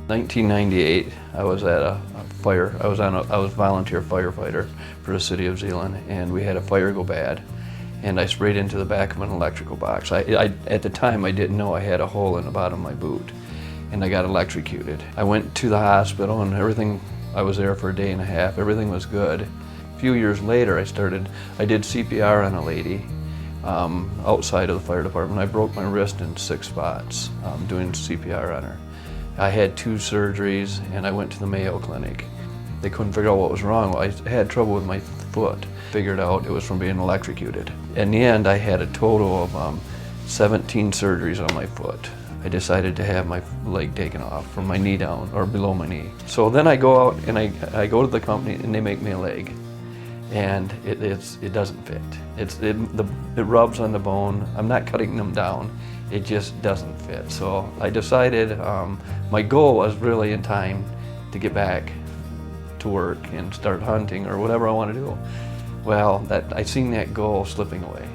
1998, I was at a fire. I was volunteer firefighter for the city of Zeeland, and we had a fire go bad, and I sprayed into the back of an electrical box. At the time, I didn't know I had a hole in the bottom of my boot, and I got electrocuted. I went to the hospital, and everything. I was there for a day and a half. Everything was good. A few years later, I did CPR on a lady outside of the fire department. I broke my wrist in 6 spots doing CPR on her. I had 2 surgeries, and I went to the Mayo Clinic. They couldn't figure out what was wrong. Well, I had trouble with my foot. Figured out it was from being electrocuted. In the end, I had a total of 17 surgeries on my foot. I decided to have my leg taken off from my knee down, or below my knee. So then I go out and I go to the company, and they make me a leg. And it doesn't fit. It rubs on the bone. I'm not cutting them down. It just doesn't fit. So I decided my goal was really in time to get back to work and start hunting or whatever I want to do. Well, I seen that goal slipping away.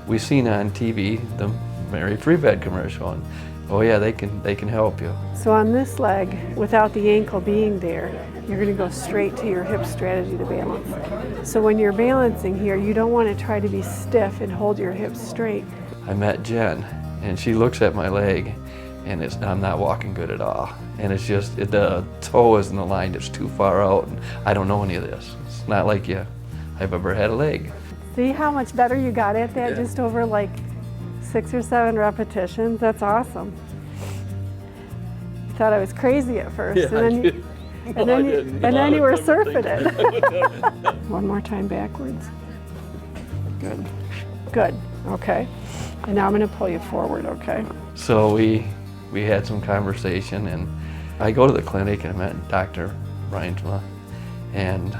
We seen on TV the Mary Free Bed commercial, and oh yeah, they can help you. So on this leg, without the ankle being there, you're going to go straight to your hip strategy to balance. So when you're balancing here, you don't want to try to be stiff and hold your hips straight. I met Jen, and she looks at my leg, and I'm not walking good at all. And it's just, the toe isn't aligned, it's too far out, and I don't know any of this. It's not like I've ever had a leg. See how much better you got at that, Yeah. just over like 6 or 7 repetitions? That's awesome. You thought I was crazy at first, Yeah, and then you were surfing it. One more time backwards. Good. Good. Okay. And now I'm going to pull you forward, okay? So we had some conversation, and I go to the clinic and I met Dr. Wentzel, and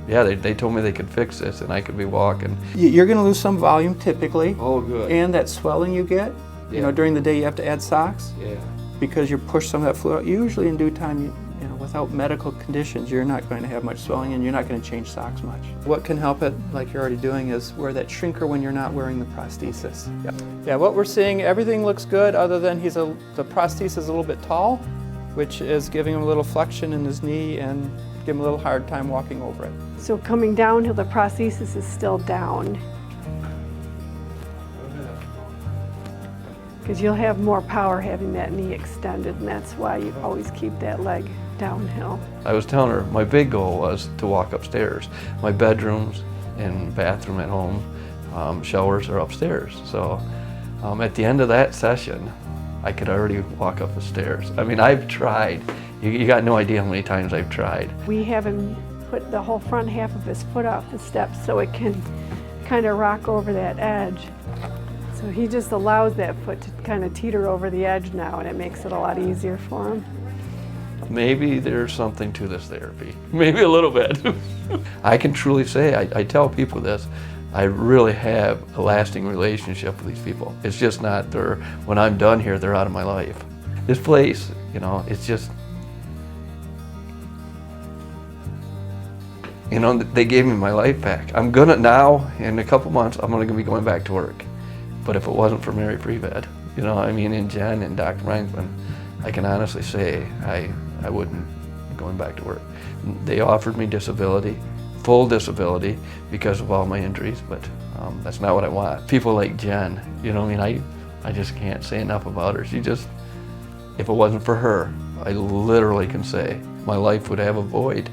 yeah, they told me they could fix this and I could be walking. You're going to lose some volume typically. Oh, good. And that swelling you get, Yeah. during the day you have to add socks Yeah. because you push some of that fluid out. Usually in due time, without medical conditions, you're not going to have much swelling and you're not going to change socks much. What can help it, like you're already doing, is wear that shrinker when you're not wearing the prosthesis. Yeah, what we're seeing, everything looks good other than the prosthesis is a little bit tall, which is giving him a little flexion in his knee and give him a little hard time walking over it. So coming downhill, the prosthesis is still down. Because you'll have more power having that knee extended, and that's why you always keep that leg downhill. I was telling her my big goal was to walk upstairs. My bedrooms and bathroom at home, showers are upstairs. So at the end of that session, I could already walk up the stairs. I mean, I've tried. You got no idea how many times I've tried. We have him put the whole front half of his foot off the steps so it can kind of rock over that edge. So he just allows that foot to kind of teeter over the edge now, and it makes it a lot easier for him. Maybe there's something to this therapy. Maybe a little bit. I can truly say, I tell people this, I really have a lasting relationship with these people. It's just not when I'm done here, they're out of my life. This place, it's just, they gave me my life back. I'm gonna now, in a couple months, I'm gonna be going back to work. But if it wasn't for Mary Free Bed, and Jen and Dr. Wentzel, I can honestly say I wouldn't be going back to work. They offered me disability, full disability, because of all my injuries, but that's not what I want. People like Jen, I just can't say enough about her. If it wasn't for her, I literally can say my life would have a void.